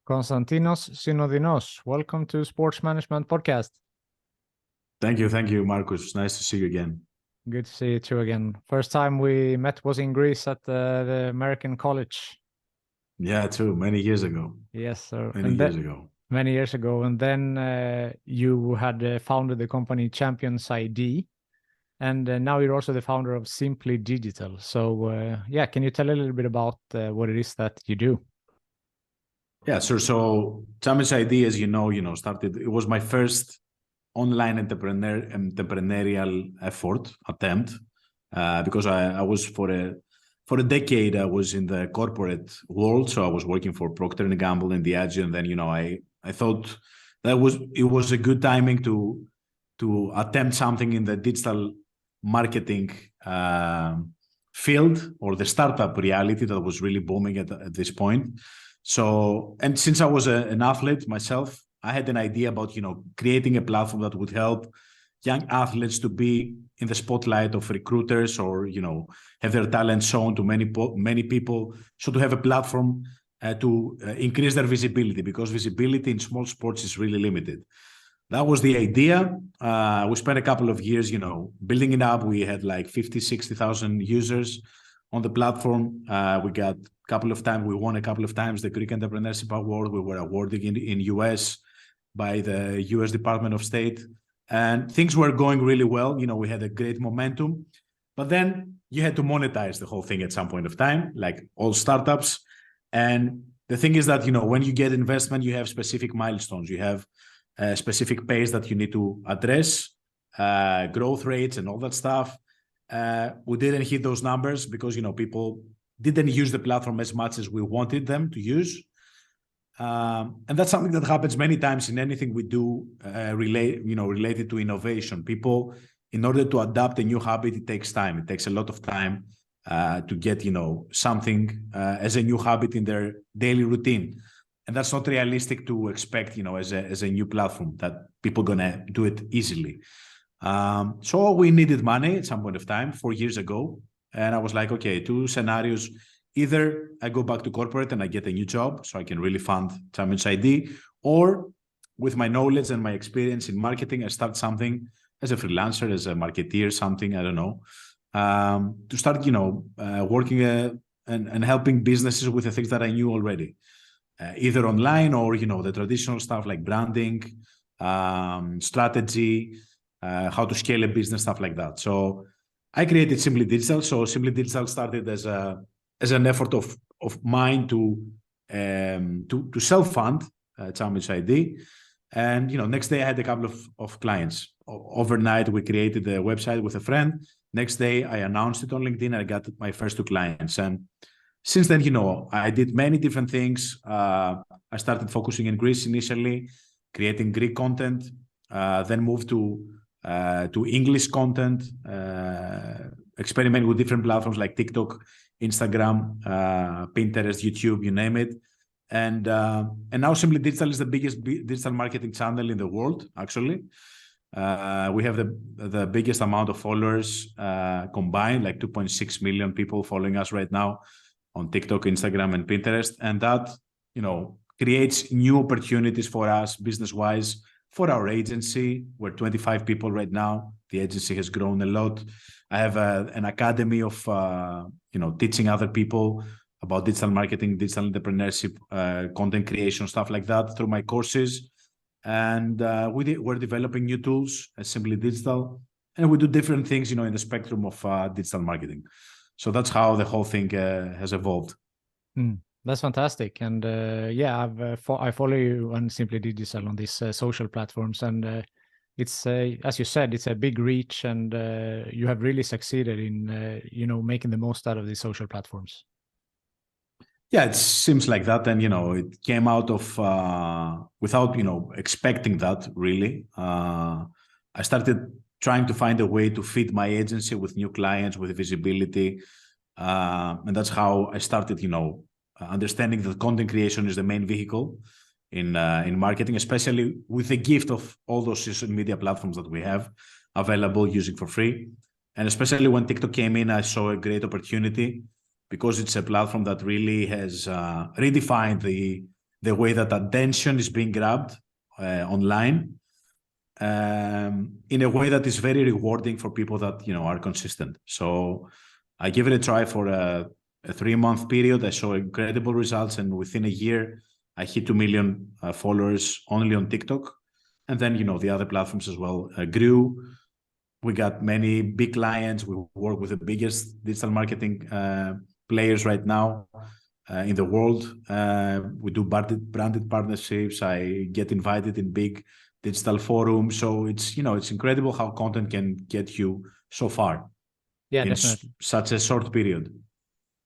Konstantinos Synodinos, welcome to Sports Management Podcast. Thank you, Marcus. Nice to see you again. Good to see you too again. First time we met was in Greece at the American College. Yeah, true. Many years ago. Yes, sir. Many years ago. Many years ago. And then you had founded the company Champions ID. And now you're also the founder of Simply Digital. So can you tell a little bit about what it is that you do? Yeah, sure. So Champions ID, as you know, started, it was my first online entrepreneurial attempt, because I was for a decade, I was in the corporate world. So I was working for Procter & Gamble and Diageo. And then, I thought it was a good timing to attempt something in the digital marketing field, or the startup reality that was really booming at this point. So, and since I was an athlete myself, I had an idea about, creating a platform that would help young athletes to be in the spotlight of recruiters, or, have their talent shown to many people. So to have a platform to increase their visibility, because visibility in small sports is really limited. That was the idea. We spent a couple of years, building it up. We had like 50, 60,000 users on the platform. We won a couple of times the Greek Entrepreneurship Award. We were awarded in US by the US Department of State, and things were going really well. We had a great momentum, but then you had to monetize the whole thing at some point of time, like all startups. And the thing is that, when you get investment, you have specific milestones. You have a specific pace that you need to address, growth rates and all that stuff. We didn't hit those numbers because, people didn't use the platform as much as we wanted them to use. And that's something that happens many times in anything we do related to innovation. People, in order to adapt a new habit, it takes time. It takes a lot of time to get, something as a new habit in their daily routine. And that's not realistic to expect, as a new platform that people are going to do it easily. So we needed money at some point of time, 4 years ago. And I was like, okay, two scenarios. Either I go back to corporate and I get a new job so I can really fund Champions ID, or with my knowledge and my experience in marketing, I start something as a freelancer, as a marketeer, something, I don't know, to start, working and helping businesses with the things that I knew already, either online or, the traditional stuff like branding, strategy, how to scale a business, stuff like that. So I created Simply Digital. So Simply Digital started as an effort of mine to self-fund Champions ID. And, next day I had a couple of clients. Overnight, we created a website with a friend. Next day, I announced it on LinkedIn and I got my first 2 clients. And since then, I did many different things. I started focusing in Greece initially, creating Greek content, then moved to English content, experimenting with different platforms like TikTok, Instagram, Pinterest, YouTube, you name it. And now Simply Digital is the biggest digital marketing channel in the world, actually. We have the biggest amount of followers combined, like 2.6 million people following us right now on TikTok, Instagram, and Pinterest. And that, creates new opportunities for us business-wise. For our agency, we're 25 people right now. The agency has grown a lot. I have an academy of, teaching other people about digital marketing, digital entrepreneurship, content creation, stuff like that through my courses. And we're developing new tools as Simply Digital. And we do different things, in the spectrum of digital marketing. So that's how the whole thing has evolved. That's fantastic. And I follow you on Simply Digital on these social platforms. And it's, as you said, it's a big reach, and you have really succeeded in, making the most out of these social platforms. Yeah, it seems like that. And, it came out of, without, expecting that, really. I started trying to find a way to feed my agency with new clients, with visibility. And that's how I started, understanding that content creation is the main vehicle in marketing, especially with the gift of all those social media platforms that we have available using for free. And especially when TikTok came in, I saw a great opportunity because it's a platform that really has redefined the way that attention is being grabbed online, in a way that is very rewarding for people that, you know, are consistent. So I give it a try for a 3-month period. I saw incredible results, and within a year, I hit 2 million followers only on TikTok. And then, you know, the other platforms as well grew. We got many big clients. We work with the biggest digital marketing players right now in the world. We do branded partnerships. I get invited in big digital forums. So it's, you know, it's incredible how content can get you so far in definitely. such a short period.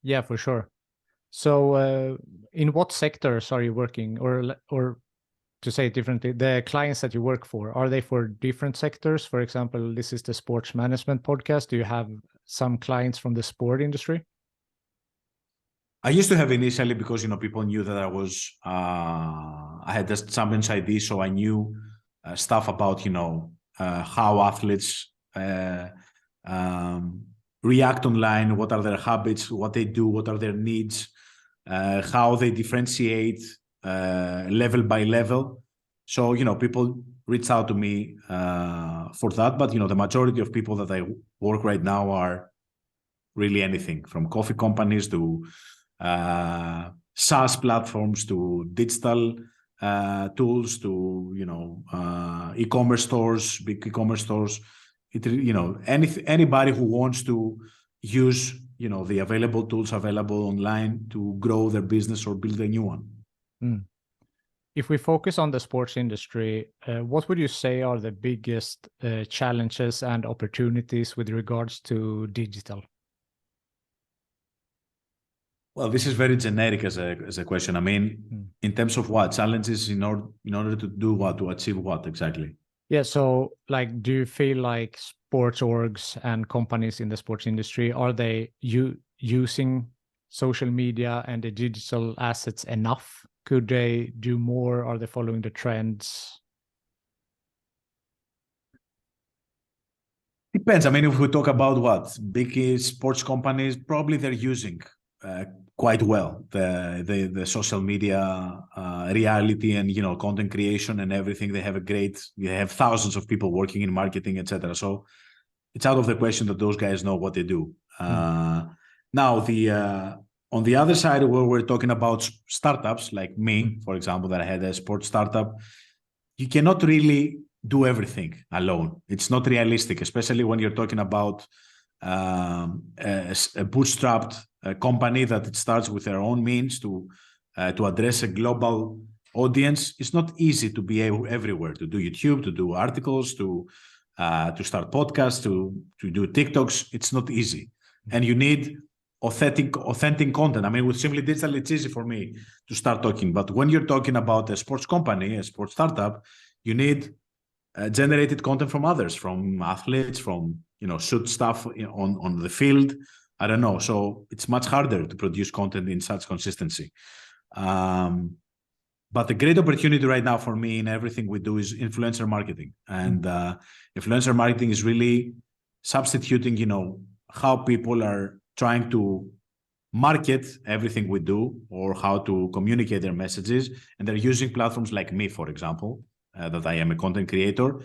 Yeah, for sure. So in what sectors are you working, or to say it differently, the clients that you work for, are they for different sectors? For example, this is the sports management podcast. Do you have some clients from the sport industry? I used to have initially, because, you know, people knew that I had the Champions ID, so I knew stuff about, you know, how athletes react online, what are their habits, what they do, what are their needs, how they differentiate level by level. So, you know, people reach out to me for that. But, you know, the majority of people that I work right now are really anything from coffee companies to SaaS platforms to digital tools to, you know, e-commerce stores, big e-commerce stores. You know, anybody who wants to use, you know, the available tools available online to grow their business or build a new one. Mm. If we focus on the sports industry, what would you say are the biggest challenges and opportunities with regards to digital? Well, this is very generic as a question. I mean, in terms of what challenges in order to do what, to achieve what exactly? Yeah, so like, do you feel like sports orgs and companies in the sports industry, are they using social media and the digital assets enough? Could they do more? Are they following the trends? Depends. I mean, if we talk about what big sports companies, probably they're using quite well the social media reality and, you know, content creation and everything. They have thousands of people working in marketing, etc. So it's out of the question that those guys know what they do. Now, on the other side, where we're talking about startups like me, for example, that I had a sports startup, you cannot really do everything alone. It's not realistic, especially when you're talking about a bootstrapped company that it starts with their own means to address a global audience. It's not easy to be everywhere, to do YouTube, to do articles, to start podcasts, to do TikToks. It's not easy, and you need authentic content. I mean, with Simply Digital, it's easy for me to start talking, but when you're talking about a sports company, a sports startup, you need generated content from others, from athletes, from, you know, shoot stuff on the field. I don't know. So it's much harder to produce content in such consistency. But the great opportunity right now for me in everything we do is influencer marketing. And influencer marketing is really substituting, you know, how people are trying to market everything we do or how to communicate their messages. And they're using platforms like me, for example, that I am a content creator,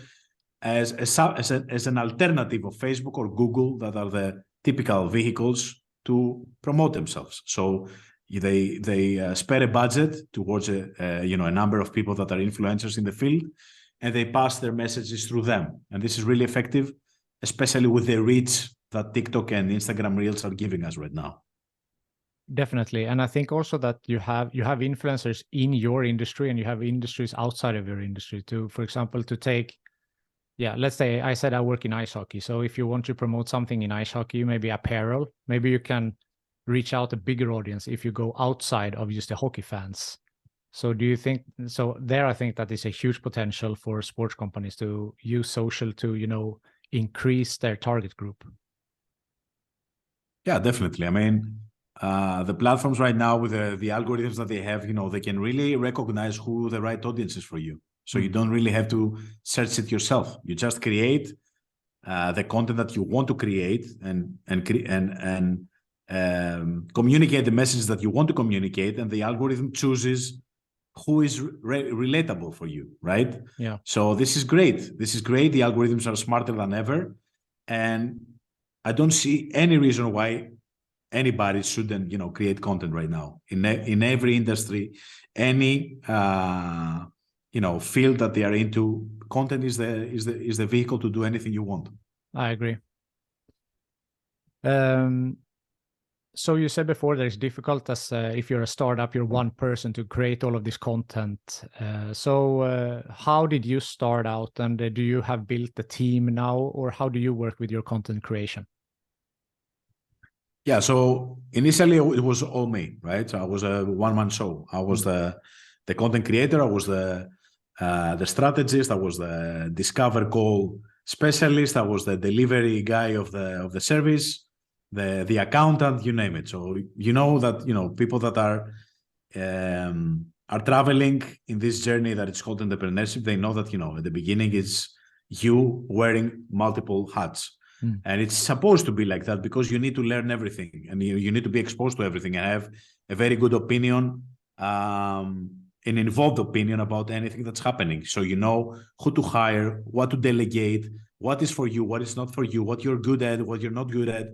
as an alternative of Facebook or Google, that are the typical vehicles to promote themselves. So they spare a budget towards a number of people that are influencers in the field, and they pass their messages through them. And this is really effective, especially with the reach that TikTok and Instagram Reels are giving us right now. Definitely. And I think also that you have influencers in your industry and you have industries outside of your industry to, for example, to take, let's say I said I work in ice hockey. So if you want to promote something in ice hockey, maybe apparel, maybe you can reach out a bigger audience if you go outside of just the hockey fans. So do you think, so there I think that is a huge potential for sports companies to use social to, you know, increase their target group? Yeah, definitely. I mean, the platforms right now with the algorithms that they have, you know, they can really recognize who the right audience is for you. So you don't really have to search it yourself. You just create the content that you want to create and communicate the message that you want to communicate, and the algorithm chooses who is relatable for you, right? Yeah. So this is great. This is great. The algorithms are smarter than ever. And I don't see any reason why anybody shouldn't, create content right now in every industry, any, field that they are into. Content is the vehicle to do anything you want. I agree. So you said before that it's difficult as if you're a startup, you're one person to create all of this content. So how did you start out, and do you have built a team now, or how do you work with your content creation? Yeah, so initially it was all me, right? So I was a one-man show. I was the content creator. I was the strategist. I was the discover call specialist. I was the delivery guy of the service, the accountant, you name it. So that people that are traveling in this journey that it's called entrepreneurship, they know that at the beginning it's you wearing multiple hats. And it's supposed to be like that because you need to learn everything and you need to be exposed to everything and have a very good opinion, an involved opinion about anything that's happening. So you know who to hire, what to delegate, what is for you, what is not for you, what you're good at, what you're not good at,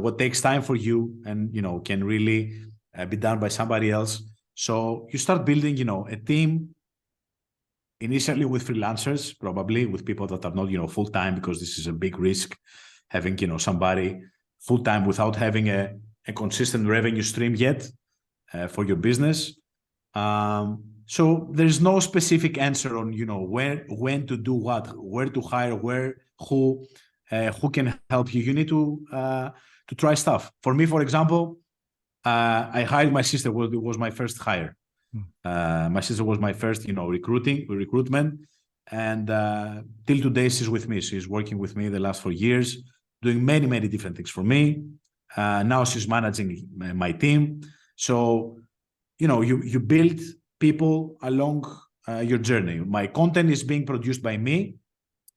what takes time for you and, can really be done by somebody else. So you start building, a team initially with freelancers, probably with people that are not, full-time, because this is a big risk, having, somebody full-time without having a consistent revenue stream yet for your business. So there's no specific answer on, when to do what, where to hire, who can help you. You need to try stuff. For me, for example, I hired my sister. It was my first hire. My sister was my first, recruitment, and till today she's with me. She's working with me the last 4 years, doing many, many different things for me. Now she's managing my team. So, you build people along your journey. My content is being produced by me,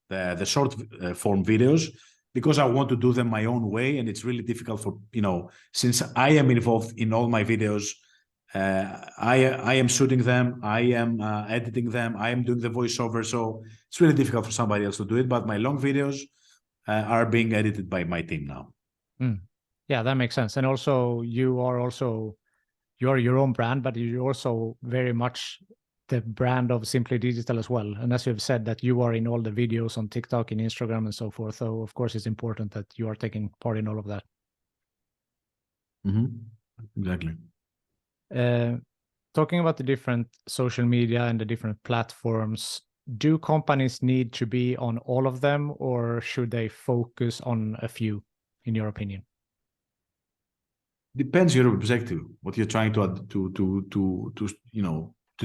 the short form videos, because I want to do them my own way, and it's really difficult for since I am involved in all my videos. I am shooting them, I am editing them, I am doing the voiceover, so it's really difficult for somebody else to do it. But my long videos are being edited by my team now. Yeah, that makes sense. And also you are your own brand, but you're also very much the brand of Simply Digital as well. And as you've said, that you are in all the videos on TikTok and Instagram and so forth. So of course it's important that you are taking part in all of that. Exactly. Talking about the different social media and the different platforms, do companies need to be on all of them, or should they focus on a few, in your opinion? Depends your objective, what you're trying to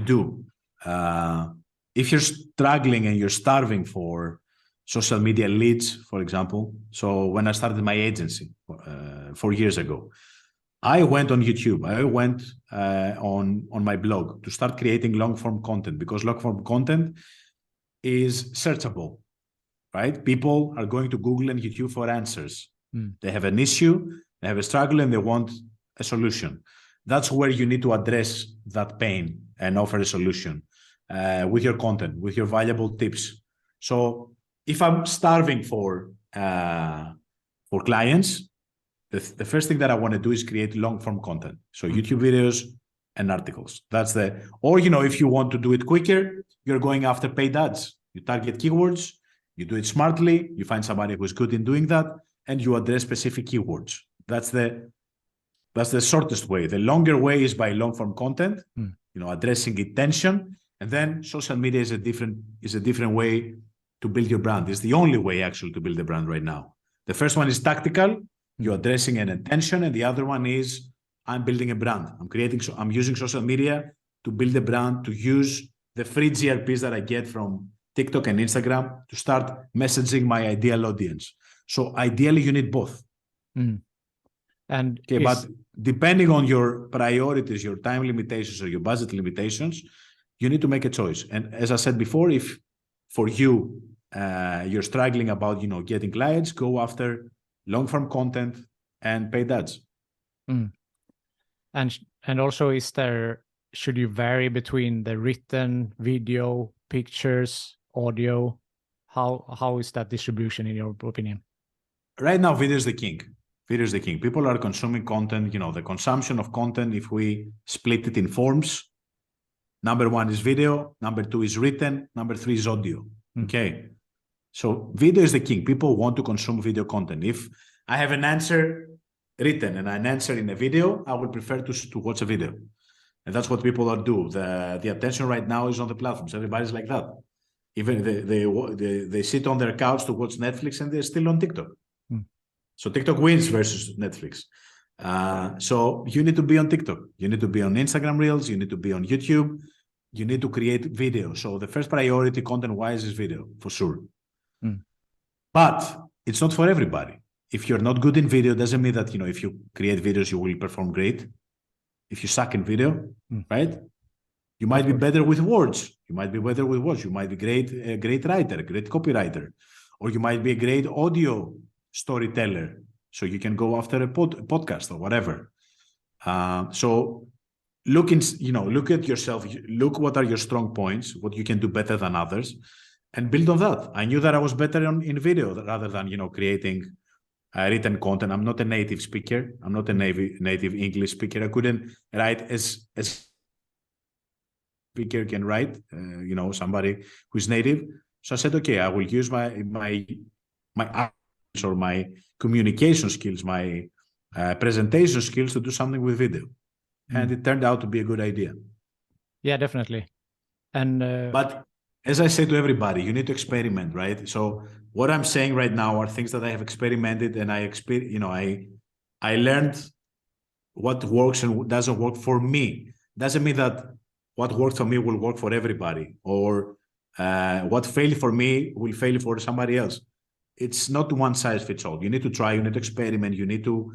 do. If you're struggling and you're starving for social media leads, for example. So when I started my agency 4 years ago, I went on YouTube. I went on my blog to start creating long-form content, because long-form content is searchable, right? People are going to Google and YouTube for answers. They have an issue, they have a struggle, and they want a solution. That's where you need to address that pain and offer a solution with your content, with your valuable tips. So if I'm starving for clients, the first thing that I want to do is create long-form content. So YouTube videos and articles. Or, if you want to do it quicker, you're going after paid ads. You target keywords, you do it smartly, you find somebody who's good in doing that, and you address specific keywords. That's the shortest way. The longer way is by long-form content, addressing intention. And then social media is a different way to build your brand. It's the only way actually to build a brand right now. The first one is tactical. You're addressing an intention, and the other one is I'm building a brand. I'm using social media to build a brand, to use the free GRPs that I get from TikTok and Instagram to start messaging my ideal audience. So ideally, you need both. But depending on your priorities, your time limitations, or your budget limitations, you need to make a choice. And as I said before, if for you you're struggling about getting clients, go after long-form content and paid ads. And also, should you vary between the written, video, pictures, audio? How is that distribution in your opinion? Right now, video is the king. Video is the king. People are consuming content. The consumption of content, if we split it in forms, number one is video, number two is written, number three is audio. Okay. So video is the king. People want to consume video content. If I have an answer written and an answer in a video, I would prefer to watch a video. And that's what people are do. The attention right now is on the platforms. Everybody's like that. Even they sit on their couch to watch Netflix and they're still on TikTok. So TikTok wins versus Netflix. So you need to be on TikTok. You need to be on Instagram Reels. You need to be on YouTube. You need to create video. So the first priority content-wise is video, for sure. But it's not for everybody. If you're not good in video, doesn't mean that, if you create videos, you will perform great. If you suck in video, right? You might be better with words. You might be better with words. You might be a great writer, a great copywriter, or you might be a great audio storyteller. So you can go after a podcast or whatever. So look at yourself. Look what are your strong points, what you can do better than others, and build on that. I knew that I was better in video rather than creating written content. I'm not a native speaker. I'm not a native English speaker. I couldn't write as speaker can write. Somebody who's native. So I said, okay, I will use my or my communication skills, my presentation skills to do something with video. And it turned out to be a good idea. Yeah, definitely. And but as I say to everybody, you need to experiment, right? So what I'm saying right now are things that I have experimented, and I learned what works and what doesn't work for me. Doesn't mean that what works for me will work for everybody, or what failed for me will fail for somebody else. It's not one size fits all. You need to try, you need to experiment, you need to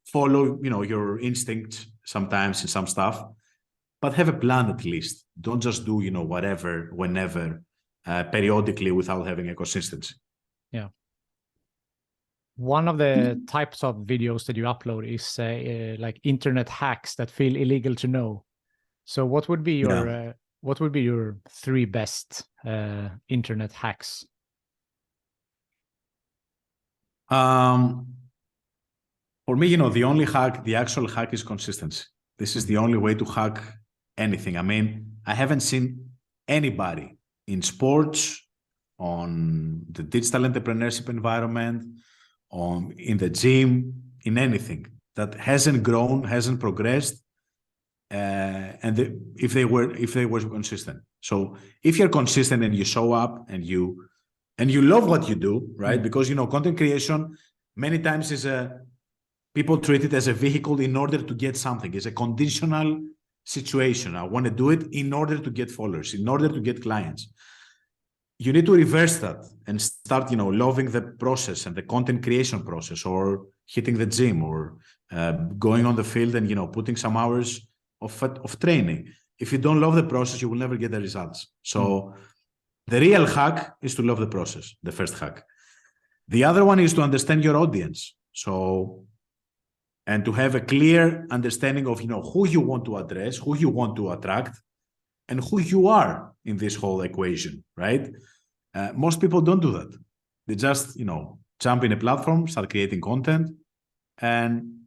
follow, your instincts sometimes in some stuff, but have a plan at least. Don't just do, whatever, whenever, periodically without having a consistency. Yeah. One of the types of videos that you upload is like internet hacks that feel illegal to know. So what would be your three best internet hacks? For me, the actual hack is consistency. This is the only way to hack anything. I mean, I haven't seen anybody in sports, on the digital entrepreneurship environment, in the gym, in anything that hasn't grown, hasn't progressed, if they were consistent. So if you're consistent and you show up and you love what you do, right? Because content creation many times is people treat it as a vehicle in order to get something. It's a conditional situation. I want to do it in order to get followers, in order to get clients. You need to reverse that and start, loving the process and the content creation process, or hitting the gym, or going on the field and, putting some hours of training. If you don't love the process, you will never get the results. So the real hack is to love the process, the first hack. The other one is to understand your audience. And to have a clear understanding of, who you want to address, who you want to attract, and who you are in this whole equation, right? Most people don't do that. They just, jump in a platform, start creating content, and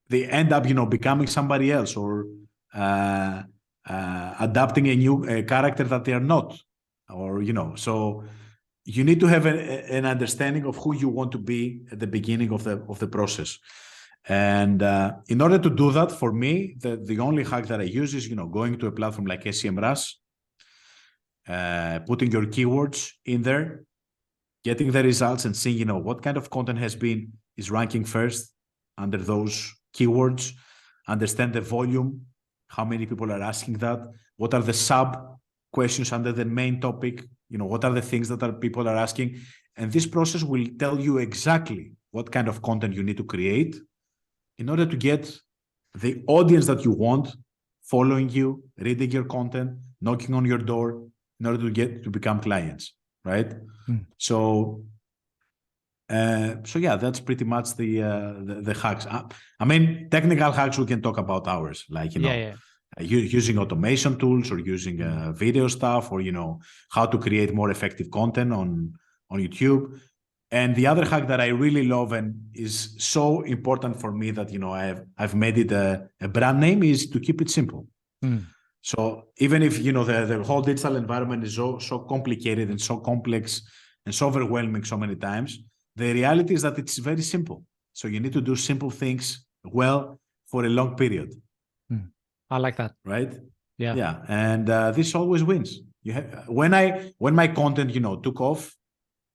they end up, becoming somebody else, or adapting a new character that they are not, or, so you need to have an understanding of who you want to be at the beginning of the process. And in order to do that, for me, the only hack that I use is, going to a platform like SEMrush, putting your keywords in there, getting the results and seeing, what kind of content is ranking first under those keywords, understand the volume, how many people are asking that, what are the sub questions under the main topic, what are the things that people are asking. And this process will tell you exactly what kind of content you need to create in order to get the audience that you want following you, reading your content, knocking on your door, in order to become clients, right? So yeah, that's pretty much the hacks. I mean, technical hacks we can talk about hours, like using automation tools or using video stuff, or how to create more effective content on YouTube. And the other hack that I really love and is so important for me that I've made it a brand name is to keep it simple. So even if the whole digital environment is so complicated and so complex and so overwhelming so many times, the reality is that it's very simple. So you need to do simple things well for a long period. I like that. Right? Yeah. And this always wins. When my content took off,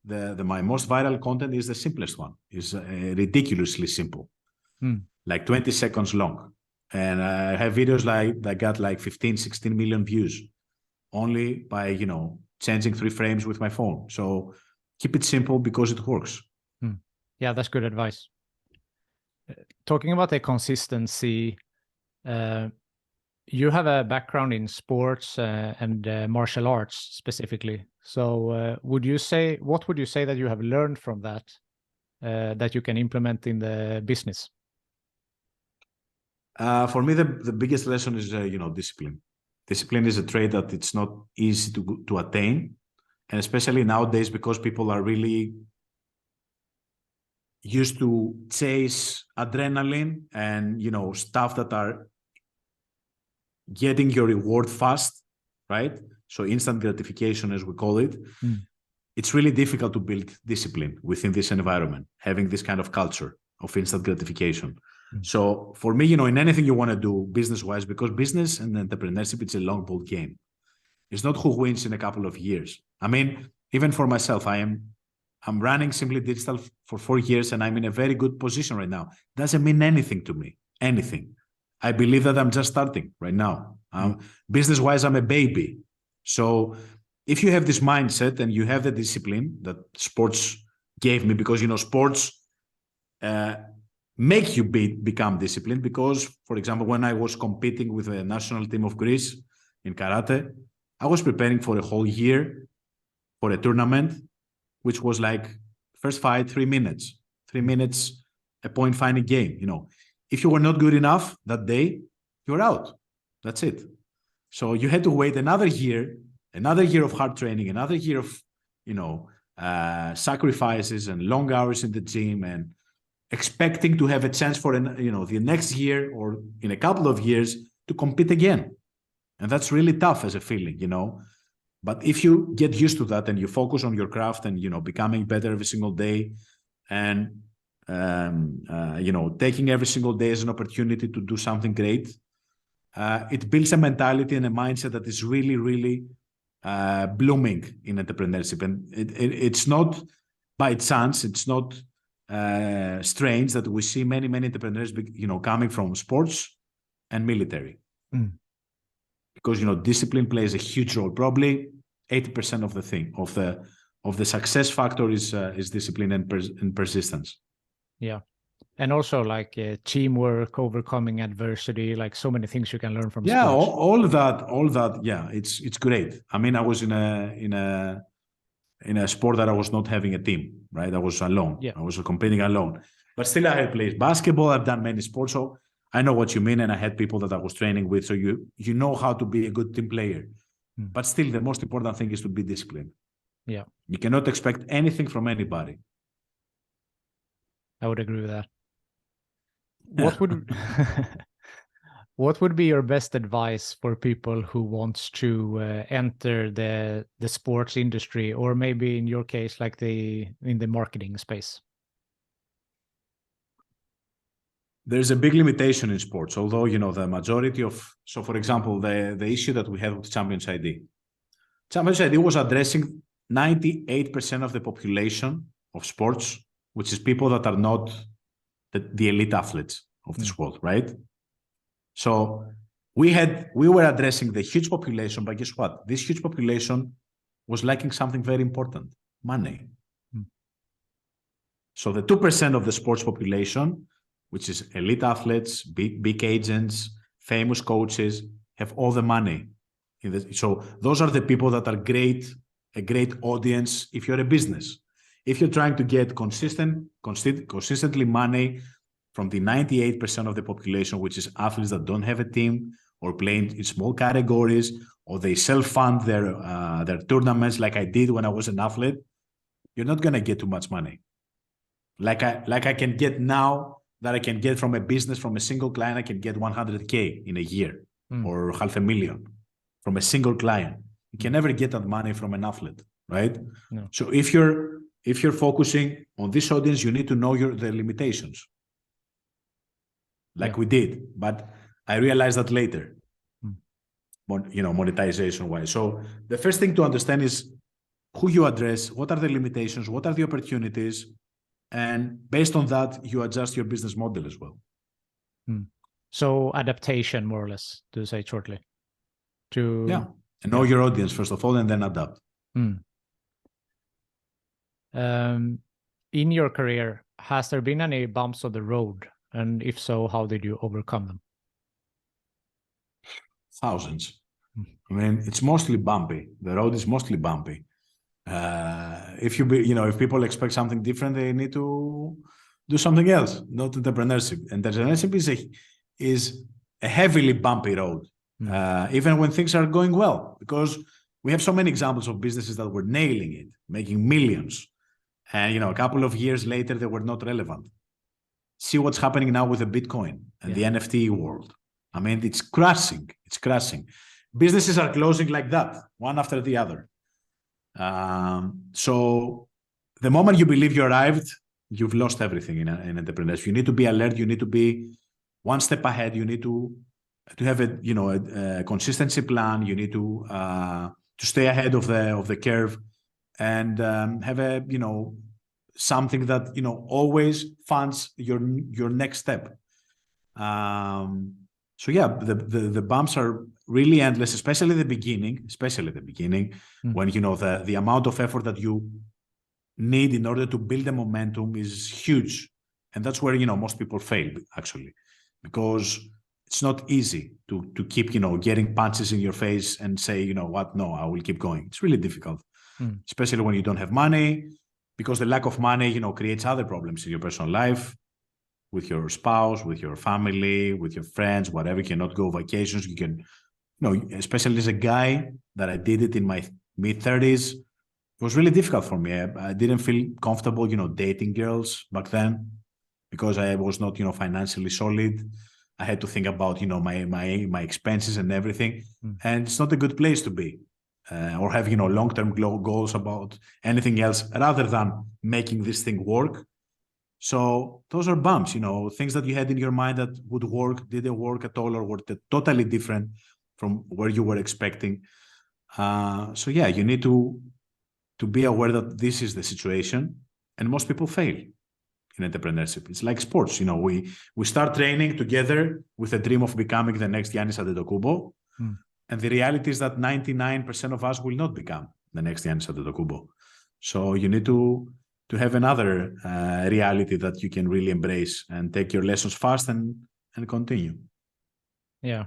my most viral content is the simplest one. It's ridiculously simple, like 20 seconds long. And I have videos that got like 15, 16 million views only by, changing 3 frames with my phone. So keep it simple because it works. Yeah, that's good advice. Talking about the consistency, you have a background in sports and martial arts specifically. So what would you say that you have learned from that that you can implement in the business? For me, the biggest lesson is, discipline. Discipline is a trait that it's not easy to attain. And especially nowadays, because people are really used to chase adrenaline and, stuff that are getting your reward fast, right? So instant gratification, as we call it. It's really difficult to build discipline within this environment, having this kind of culture of instant gratification. So for me, in anything you want to do business-wise, because business and entrepreneurship, it's a long ball game. It's not who wins in a couple of years. I mean, even for myself, I'm running Simply Digital for 4 years, and I'm in a very good position right now. Doesn't mean anything to me, anything. I believe that I'm just starting right now. Business-wise, I'm a baby. So if you have this mindset and you have the discipline that sports gave me, because, sports make you become disciplined, because, for example, when I was competing with the national team of Greece in karate, I was preparing for a whole year for a tournament, which was like first fight, 3 minutes, 3 minutes, a point finding game. If you were not good enough that day, you're out. That's it. So you had to wait another year of hard training, another year of, sacrifices and long hours in the gym, and expecting to have a chance for the next year or in a couple of years to compete again. And that's really tough as a feeling, But if you get used to that and you focus on your craft and, becoming better every single day, and, taking every single day as an opportunity to do something great, it builds a mentality and a mindset that is really, really blooming in entrepreneurship. And it's not by chance, it's not strange that we see many entrepreneurs, coming from sports and military. Because, discipline plays a huge role. Probably 80% of the thing, of the success factor is discipline and persistence. Yeah. And also like teamwork, overcoming adversity, like so many things you can learn from sports. all that. Yeah, it's great. I mean, I was in a sport that I was not having a team, right? I was alone. Yeah. I was competing alone. But still, I had played basketball. I've done many sports, so I know what you mean. And I had people that I was training with, so you know how to be a good team player. But still, the most important thing is to be disciplined. Yeah. You cannot expect anything from anybody. I would agree with that. What would be your best advice for people who wants to enter the sports industry, or maybe in your case, like in the marketing space? There's a big limitation in sports, although, the majority of, so for example, the issue that we had with Champions ID. Champions ID was addressing 98% of the population of sports, which is people that are not the elite athletes of this world, right? So we were addressing the huge population, but guess what? This huge population was lacking something very important: money. So the 2% of the sports population, which is elite athletes, big agents, famous coaches, have all the money. So those are the people that are a great audience if you're a business. If you're trying to get consistently money from the 98% of the population, which is athletes that don't have a team or playing in small categories, or they self-fund their tournaments like I did when I was an athlete, you're not going to get too much money. Like I can get now, that I can get from a business, from a single client, I can get 100K in a year or $500,000 from a single client. You can never get that money from an athlete, right? No. So if you're focusing on this audience, you need to know the limitations, like we did. But I realized that later, monetization wise. So the first thing to understand is who you address, what are the limitations, what are the opportunities, and based on that, you adjust your business model as well. So adaptation, more or less, to say it shortly. And know your audience first of all, and then adapt. In your career, has there been any bumps on the road? And if so, how did you overcome them? Thousands. I mean, it's mostly bumpy. The road is mostly bumpy. If people expect something different, they need to do something else, not entrepreneurship. Entrepreneurship is a heavily bumpy road, even when things are going well, because we have so many examples of businesses that were nailing it, making millions. And, a couple of years later, they were not relevant. See what's happening now with the Bitcoin and the NFT world. I mean, it's crashing. It's crashing. Businesses are closing like that, one after the other. So the moment you believe you arrived, you've lost everything in entrepreneurship. You need to be alert. You need to be one step ahead. You need to have a consistency plan. You need to stay ahead of the curve, and have something that always funds your next step. So the bumps are really endless, especially at the beginning, when the amount of effort that you need in order to build the momentum is huge. And that's where most people fail, actually, because it's not easy to keep getting punches in your face and say, no, I will keep going. It's really difficult, especially when you don't have money, because the lack of money creates other problems in your personal life, with your spouse, with your family, with your friends, whatever. You cannot go vacations. You can, especially as a guy that I did it in my mid-30s, it was really difficult for me. I didn't feel comfortable, dating girls back then, because I was not, financially solid. I had to think about, my expenses and everything. And it's not a good place to be, or have, long-term goals about anything else rather than making this thing work. So those are bumps, things that you had in your mind that would work, didn't work at all, or were totally different from where you were expecting. You need to be aware that this is the situation, and most people fail in entrepreneurship. It's like sports. We start training together with a dream of becoming the next Giannis Antetokounmpo, and the reality is that 99% of us will not become the next Giannis Antetokounmpo. So you need to have another reality that you can really embrace and take your lessons fast and continue. Yeah.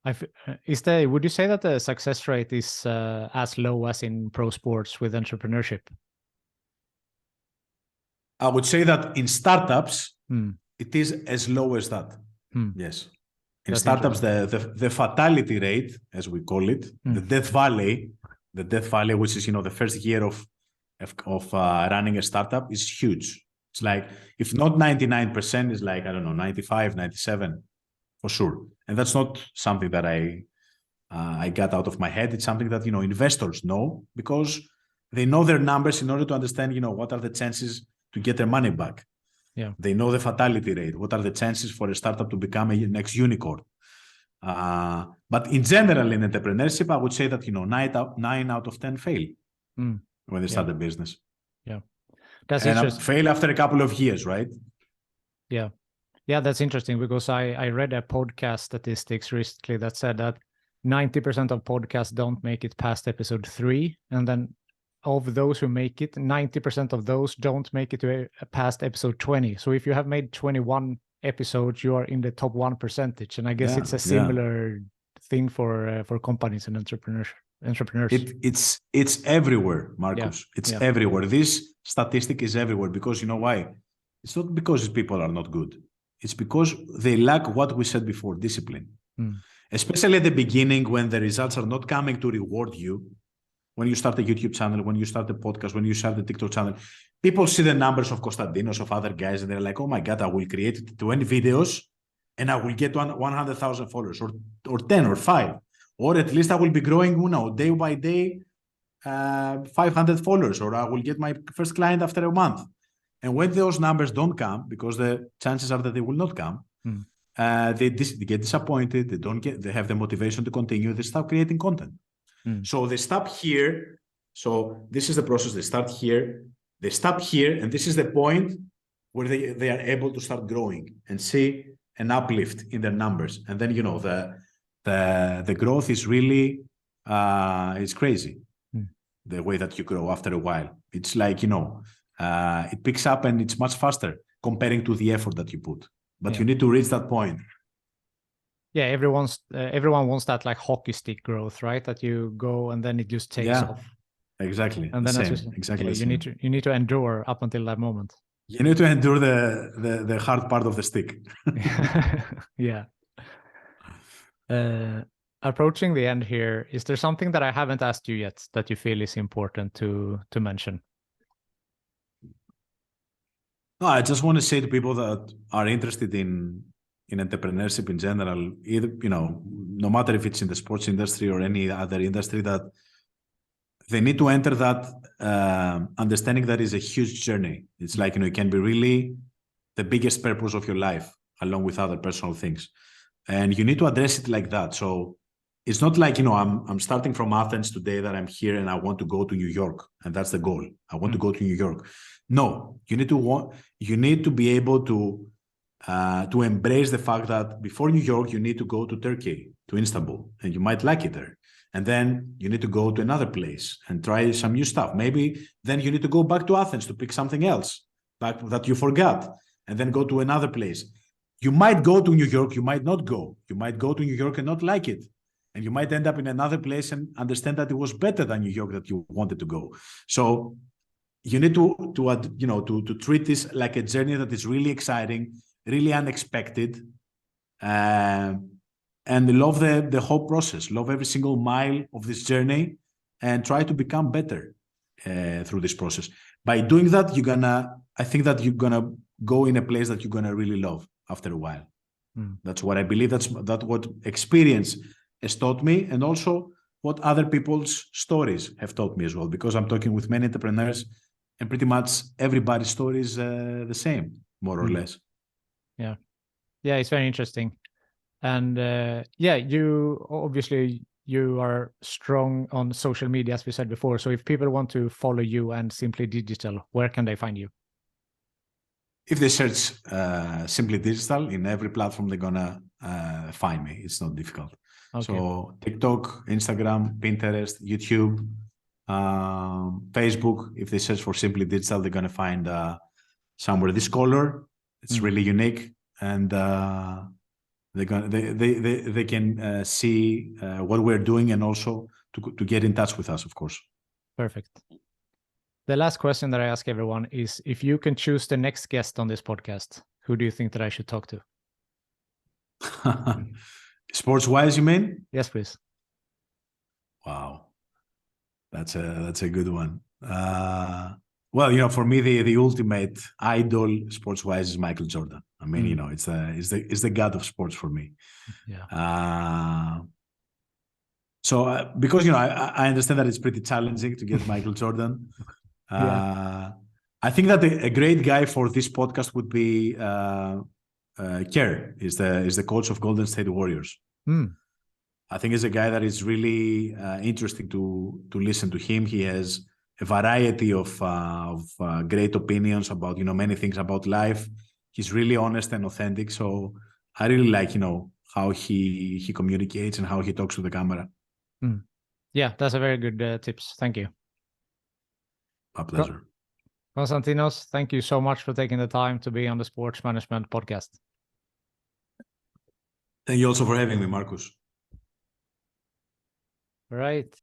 Would you say that the success rate is as low as in pro sports with entrepreneurship? I would say that in startups, it is as low as that. Yes. In startups, the fatality rate, as we call it, the death valley, which is, the first year of running a startup, is huge. It's like, if not 99%, is like, I don't know, 95, 97 for sure. And that's not something that I got out of my head. It's something that, investors know, because they know their numbers in order to understand, what are the chances to get their money back. Yeah. They know the fatality rate. What are the chances for a startup to become a next unicorn? But in general, in entrepreneurship, I would say that, 9 out of 10 fail when they start a business. Yeah. That's and interesting. Fail after a couple of years, right? Yeah. Yeah, that's interesting, because I read a podcast statistics recently that said that 90% of podcasts don't make it past episode 3. And then of those who make it, 90% of those don't make it to past episode 20. So if you have made 21 episodes, you are in the top 1%. And I guess it's a similar thing for companies and entrepreneurs. It's everywhere, Marcus. It's everywhere. This statistic is everywhere, because you know why? It's not because people are not good. It's because they lack what we said before, discipline. Especially at the beginning when the results are not coming to reward you. When you start a YouTube channel, when you start a podcast, when you start a TikTok channel, people see the numbers of Konstantinos, of other guys, and they're like, oh my God, I will create 20 videos and I will get 100,000 followers or 10 or 5. Or at least I will be growing, day by day, 500 followers, or I will get my first client after a month. And when those numbers don't come, because the chances are that they will not come, they get disappointed. They have the motivation to continue. They start creating content. So they stop here. So this is the process. They start here, they stop here, and this is the point where they are able to start growing and see an uplift in their numbers. And then, the growth is really, it's crazy. The way that you grow after a while. It's like, it picks up and it's much faster comparing to the effort that you put. But you need to reach that point. Yeah, everyone wants that like hockey stick growth, right? That you go and then it just takes off. Exactly. And then you need to endure up until that moment. You need to endure the hard part of the stick. Yeah. Approaching the end here, is there something that I haven't asked you yet that you feel is important to mention? No, I just want to say to people that are interested in entrepreneurship in general, either, no matter if it's in the sports industry or any other industry, that they need to enter that understanding that is a huge journey. It's like, it can be really the biggest purpose of your life, along with other personal things. And you need to address it like that. So it's not like, I'm starting from Athens today, that I'm here and I want to go to New York. And that's the goal. I want to go to New York. No, you need to be able to embrace the fact that before New York, you need to go to Turkey, to Istanbul, and you might like it there. And then you need to go to another place and try some new stuff. Maybe then you need to go back to Athens to pick something else back that you forgot, and then go to another place. You might go to New York, you might not go. You might go to New York and not like it. And you might end up in another place and understand that it was better than New York that you wanted to go. So you need to treat this like a journey that is really exciting, really unexpected, and love the whole process, love every single mile of this journey, and try to become better through this process. By doing that, I think that you're gonna go in a place that you're gonna really love after a while. That's what I believe. That's what experience has taught me, and also what other people's stories have taught me as well, because I'm talking with many entrepreneurs, and pretty much everybody's story is the same, more or less. Yeah, it's very interesting. And you are strong on social media, as we said before. So if people want to follow you and Simply Digital, where can they find you? If they search Simply Digital in every platform, they're gonna find me. It's not difficult. Okay. So TikTok, Instagram, Pinterest, YouTube, Facebook. If they search for Simply Digital, they're gonna find somewhere this color. It's really unique, and they can see what we're doing, and also to get in touch with us, of course. Perfect. The last question that I ask everyone is, if you can choose the next guest on this podcast, who do you think that I should talk to? Sports-wise, you mean? Yes, please. Wow, that's a good one. Well, for me, the ultimate idol sports-wise is Michael Jordan. I mean, it's the god of sports for me. Yeah. So because I understand that it's pretty challenging to get Michael Jordan. I think that a great guy for this podcast would be Kerr. Is the coach of Golden State Warriors. I think he's a guy that is really interesting to listen to him. He has a variety of great opinions about many things about life. He's really honest and authentic. So I really like how he communicates and how he talks to the camera. Yeah, that's a very good tips. Thank you. My pleasure. Konstantinos, thank you so much for taking the time to be on the Sports Management Podcast. Thank you also for having me, Marcus. Right.